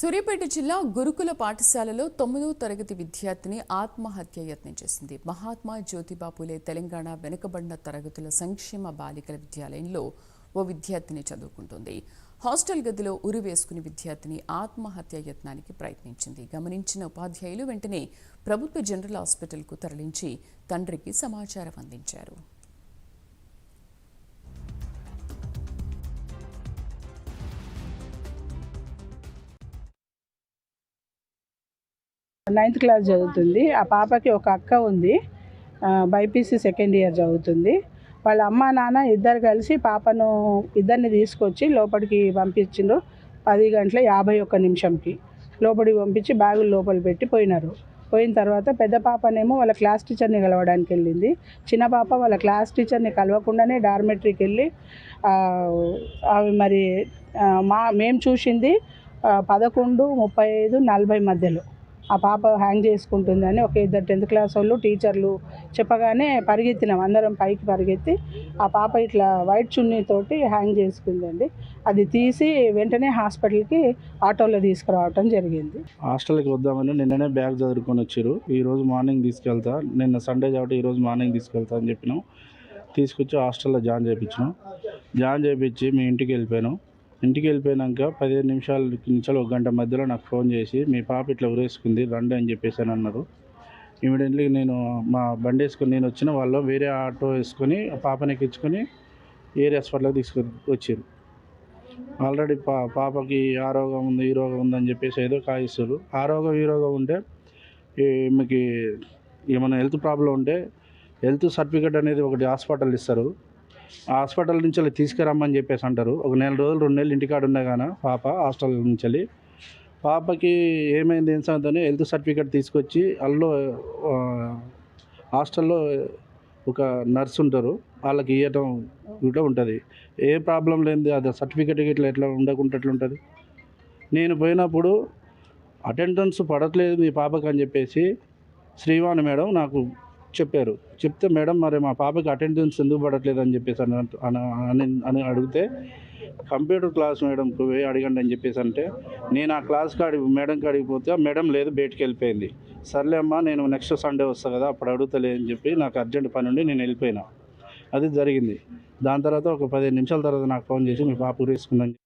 సూర్యాపేట జిల్లా గురుకుల పాఠశాలలో 9వ తరగతి విద్యార్థిని ఆత్మహత్య యత్నం చేసింది. మహాత్మా జ్యోతిబా పూలే తెలంగాణ వెనుకబడిన తరగతుల సంక్షేమ బాలికల విద్యాలయంలో ఓ విద్యార్థిని చదువుకుంటుంది. హాస్టల్ గదిలో ఉరి వేసుకుని విద్యార్థిని ఆత్మహత్య యత్నానికి ప్రయత్నించింది. గమనించిన ఉపాధ్యాయులు వెంటనే ప్రభుత్వ జనరల్ హాస్పిటల్కు తరలించి తండ్రికి సమాచారం అందించారు. నైన్త్ క్లాస్ చదువుతుంది. ఆ పాపకి ఒక అక్క ఉంది, బైపీసీ సెకండ్ ఇయర్ చదువుతుంది. వాళ్ళ అమ్మ నాన్న ఇద్దరు కలిసి పాపను ఇద్దరిని తీసుకొచ్చి లోపలికి పంపించిండ్రు. 10:51 లోపలికి పంపించి బ్యాగులు లోపల పెట్టి పోయినారు. పోయిన తర్వాత పెద్ద పాపనేమో వాళ్ళ క్లాస్ టీచర్ని కలవడానికి వెళ్ళింది. చిన్న పాప వాళ్ళ క్లాస్ టీచర్ని కలవకుండానే డార్మెటరీకి వెళ్ళి అవి మరి మేము చూసింది 11:35, 40 మధ్యలో ఆ పాప హ్యాంగ్ చేసుకుంటుందని ఒక ఇద్దరు 10th క్లాస్ వాళ్ళు టీచర్లు చెప్పగానే పరిగెత్తినాం, అందరం పైకి పరిగెత్తి ఆ పాప ఇట్లా వైట్ చున్నీతోటి హ్యాంగ్ చేసుకుందండి. అది తీసి వెంటనే హాస్పిటల్కి ఆటోలో తీసుకురావటం జరిగింది. హాస్టల్కి వద్దామని నిన్ననే బ్యాగ్ చదువుకొని వచ్చారు. ఈరోజు మార్నింగ్ తీసుకెళ్తా, నిన్న సండే కాబట్టి ఈరోజు మార్నింగ్ తీసుకెళ్తా అని చెప్పినాం. తీసుకొచ్చి హాస్టల్లో జాయిన్ చేయించి మీ ఇంటికి వెళ్ళిపోయాను. ఇంటికి వెళ్ళిపోయాక 15 నిమిషాల నుంచి 1 గంట మధ్యలో నాకు ఫోన్ చేసి మీ పాప ఇట్లా ఉరేసుకుంది రండి అని చెప్పేసి అని అన్నారు. ఇమీడియట్లీ నేను మా బండి వేసుకొని నేను వచ్చిన వాళ్ళు వేరే ఆటో వేసుకొని ఆ పాపని ఎక్కించుకొని ఏరియా హాస్పిటల్కి తీసుకొని వచ్చారు. ఆల్రెడీ పాపకి ఆ రోగం ఉంది ఈ రోగం ఉందని చెప్పేసి ఏదో కాయిస్తారు. ఆ రోగం ఈ రోగం ఉంటే ఈమెకి ఏమైనా హెల్త్ ప్రాబ్లం ఉంటే హెల్త్ సర్టిఫికేట్ అనేది ఒకటి హాస్పిటల్ ఇస్తారు. ఆ హాస్పిటల్ నుంచి వెళ్ళి తీసుకురమ్మని చెప్పేసి అంటారు. 1 నెల రోజులు 2 నెలలు ఇంటికాడ ఉండగానే పాప హాస్టల్ నుంచి వెళ్ళి పాపకి ఏమైంది ఏం సంగతి హెల్త్ సర్టిఫికేట్ తీసుకొచ్చి అందులో హాస్టల్లో ఒక నర్స్ ఉంటారు, వాళ్ళకి ఇవ్వటం ఇట్లా ఉంటుంది. ఏ ప్రాబ్లం లేనిది అది సర్టిఫికేట్ ఇట్లా ఎట్లా ఉండకుండా ఎట్లా ఉంటుంది. నేను పోయినప్పుడు అటెండెన్స్ పడట్లేదు మీ పాపకి అని చెప్పేసి శ్రీవాణి మేడం నాకు చెప్పారు. చెప్తే మేడం మరి మా పాపకి అటెండెన్స్ ఎందుకు పడట్లేదు అని చెప్పేసి అని అడిగితే కంప్యూటర్ క్లాస్ మేడంకి పోయి అడగండి అని చెప్పేసి అంటే నేను ఆ క్లాస్ మేడం కాడికి పోతే మేడం లేదు బయటికి వెళ్ళిపోయింది. సర్లే అమ్మా నేను నెక్స్ట్ సండే వస్తాను కదా అప్పుడు అడుగుతలే అని చెప్పి నాకు అర్జెంట్ పని ఉండి నేను వెళ్ళిపోయినా. అది జరిగింది. దాని తర్వాత ఒక 15 నిమిషాల తర్వాత నాకు ఫోన్ చేసి మీ పాప ఉరేసుకుందని